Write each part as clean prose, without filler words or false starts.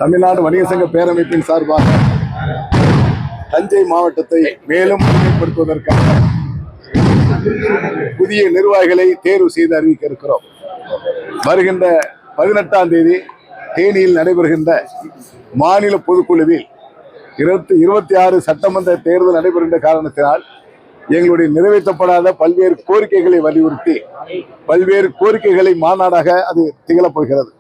தமிழ்நாடு வணிக சங்க பேரமைப்பின் சார்பாக தஞ்சை மாவட்டத்தை மேலும் மேம்படுத்துவதற்காக புதிய நிர்வாகிகளை தேர்வு செய்து அறிவிக்க இருக்கிறோம். வருகின்ற 18ஆம் தேதி தேனியில் நடைபெறுகின்ற மாநில பொதுக்குழுவில் 26 சட்டமன்ற தேர்தல் நடைபெறுகின்ற காரணத்தினால் எங்களுடைய நிறைவேற்றப்படாத பல்வேறு கோரிக்கைகளை வலியுறுத்தி பல்வேறு கோரிக்கைகளை மாநாடாக அது திகழப்போகிறது.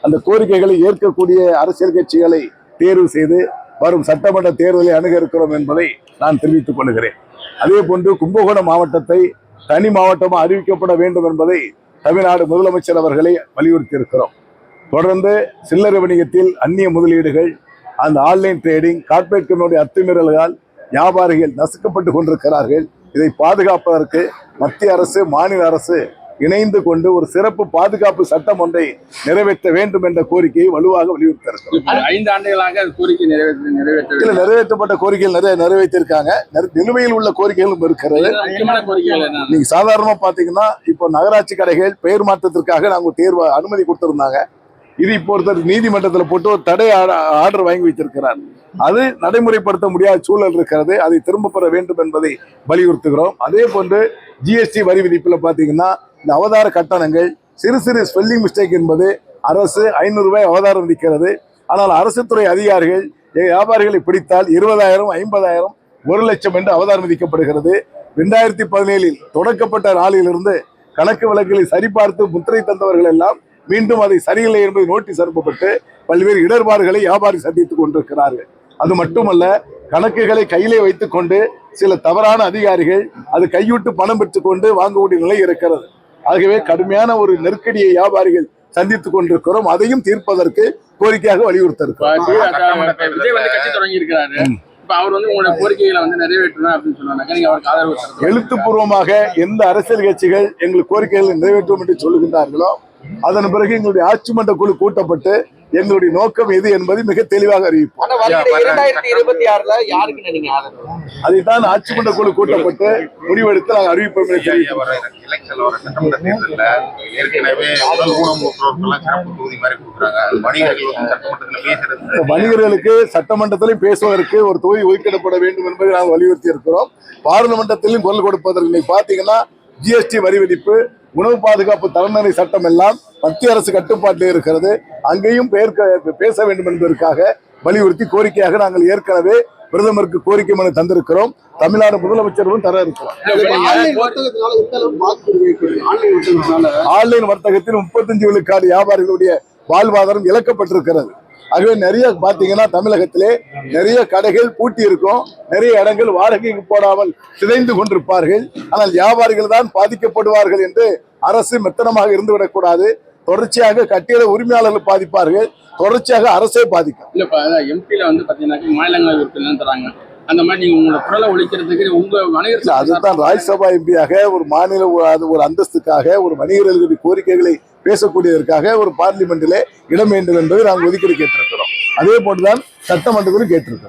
அந்த கோரிக்கைகளை ஏற்கக்கூடிய அரசியல் கட்சிகளை தேர்வு செய்து வரும் சட்டமன்ற தேர்தலை அணுக இருக்கிறோம் என்பதை நான் தெரிவித்துக் கொள்கிறேன். அதே போன்று கும்பகோணம் மாவட்டத்தை தனி மாவட்டமாக அறிவிக்கப்பட வேண்டும் என்பதை தமிழ்நாடு முதலமைச்சர் அவர்களை வலியுறுத்தி இருக்கிறோம். தொடர்ந்து சில்லறை வணிகத்தில் அந்நிய முதலீடுகள், அந்த ஆன்லைன் ட்ரேடிங், கார்ப்பரேட்டினுடைய அத்துமீறல்களால் வியாபாரிகள் நசுக்கப்பட்டு கொண்டிருக்கிறார்கள். இதை பாதுகாப்பதற்கு மத்திய அரசு மாநில அரசு இணைந்து கொண்டு ஒரு சிறப்பு பாதுகாப்பு சட்டம் ஒன்றை நிறைவேற்ற வேண்டும் என்ற கோரிக்கையை வலுவாக வலியுறுத்தியிருக்கிறோம். 5 ஆண்டுகளாக கோரிக்கை நிறைவேற்றப்பட்ட கோரிக்கைகள் நிறைவேற்றிருக்காங்க. நிலுவையில் உள்ள கோரிக்கைகளும் இருக்கிறது. நீங்க சாதாரணமா பாத்தீங்கன்னா இப்போ நகராட்சி கடைகள் பெயர் மாற்றத்திற்காக நாங்க தேர்வு அனுமதி கொடுத்திருந்தாங்க. இது இப்போ ஒருத்தர் நீதிமன்றத்தில் போட்டு ஒரு தடை ஆர்டர் வாங்கி வைத்திருக்கிறார். அது நடைமுறைப்படுத்த முடியாத சூழல் இருக்கிறது. அதை திரும்ப பெற வேண்டும் என்பதை வலியுறுத்துகிறோம். அதே போன்று ஜிஎஸ்டி வரி விதிப்பில் பார்த்தீங்கன்னா இந்த அவதார கட்டணங்கள் சிறு சிறு ஸ்பெல்லிங் மிஸ்டேக் என்பது அரசு 500 ரூபாய் அவதாரம் விதிக்கிறது. ஆனால் அரசு துறை அதிகாரிகள் வியாபாரிகளை பிடித்தால் 20,000, 50,000, 1 லட்சம் என்று அவதாரம் விதிக்கப்படுகிறது. 2017 தொடக்கப்பட்ட நாளிலிருந்து கணக்கு வழக்குகளை சரிபார்த்து முத்திரை தந்தவர்கள் எல்லாம் மீண்டும் அதை சரியில்லை என்பதை நோட்டீஸ் அனுப்பப்பட்டு பல்வேறு இடர்பாடுகளை வியாபாரி சந்தித்துக் கொண்டிருக்கிறார்கள். அது மட்டுமல்ல, கணக்குகளை கையிலே வைத்துக் கொண்டு சில தவறான அதிகாரிகள் அது கையூட்டு பணம் பெற்றுக்கொண்டு வாங்கக்கூடிய நிலை இருக்கிறது. ஆகவே கடுமையான ஒரு நெருக்கடியை வியாபாரிகள் சந்தித்துக் கொண்டிருக்கிறோம். அதையும் தீர்ப்பதற்கு கோரிக்கையாக வலியுறுத்த இருக்கிறோம். எழுத்துப்பூர்வமாக எந்த அரசியல் கட்சிகள் எங்கள் கோரிக்கைகளை நிறைவேற்றும் என்று சொல்லுகின்றார்களோ அதன் பிறகு எங்களுடைய ஆட்சி மன்ற குழு கூட்டப்பட்டு எங்களுடைய நோக்கம் எது என்பதை மிக தெளிவாக அறிவிப்போம். அதைத்தான் ஆட்சி மன்ற குழு கூட்டப்பட்டு முடிவெடுத்து நாங்கள் அறிவிப்போம். வணிகர்களுக்கு சட்டமன்றத்திலும் பேசுவதற்கு ஒரு தொகுதி ஒதுக்கிடப்பட வேண்டும் என்பதை நாங்கள் வலியுறுத்தி இருக்கிறோம். பாராளுமன்றத்திலும் குரல் கொடுப்பதற்கு நீங்க பாத்தீங்கன்னா ஜிஎஸ்டி வரி விதிப்பு, உணவு பாதுகாப்பு தரநிலை சட்டம் எல்லாம் மத்திய அரசு கட்டுப்பாட்டில் இருக்கிறது. அங்கேயும் பேச வேண்டும் என்பதற்காக வலியுறுத்தி கோரிக்கையாக நாங்கள் ஏற்கனவே பிரதமருக்கு கோரிக்கை மனு தந்திருக்கிறோம். தமிழ்நாடு முதலமைச்சரும் தர இருக்கிறோம். ஆன்லைன் வர்த்தகத்தில் 35 விழுக்காடு வியாபாரிகளுடைய வாழ்வாதாரம் இழக்கப்பட்டிருக்கிறது. ஆகவே நிறைய பாத்தீங்கன்னா தமிழகத்திலே நிறைய கடைகள் பூட்டி இருக்கும், நிறைய இடங்கள் வாடகைக்கு போடாமல் சிதைந்து கொண்டிருப்பார்கள். ஆனால் வியாபாரிகள் தான் பாதிக்கப்படுவார்கள் என்று அரசு மெத்தனமாக இருந்துவிடக்கூடாது. தொடர்ச்சியாக கட்டிட உரிமையாளர்கள் பாதிப்பார்கள், தொடர்ச்சியாக அரசே பாதிக்கும். எம்பில வந்து பாத்தீங்கன்னா மாநிலங்களவை உறுப்பினர் தராங்க. அந்த மாதிரி நீங்க உங்களோட குரலை ஒழிக்கிறதுக்கு உங்க வணிகர் அதுதான் ராஜ்யசபா எம்பியாக ஒரு மாநில ஒரு அந்தஸ்துக்காக ஒரு வணிகர்களுடைய கோரிக்கைகளை பேசக்கூடியதற்காக ஒரு பார்லிமெண்டிலே இடம் வேண்டும் என்பதை நாங்கள் ஒதுக்கீடு கேட்டிருக்கிறோம். அதே போன்றுதான் சட்டமன்றத்திலும் கேட்டிருக்கிறோம்.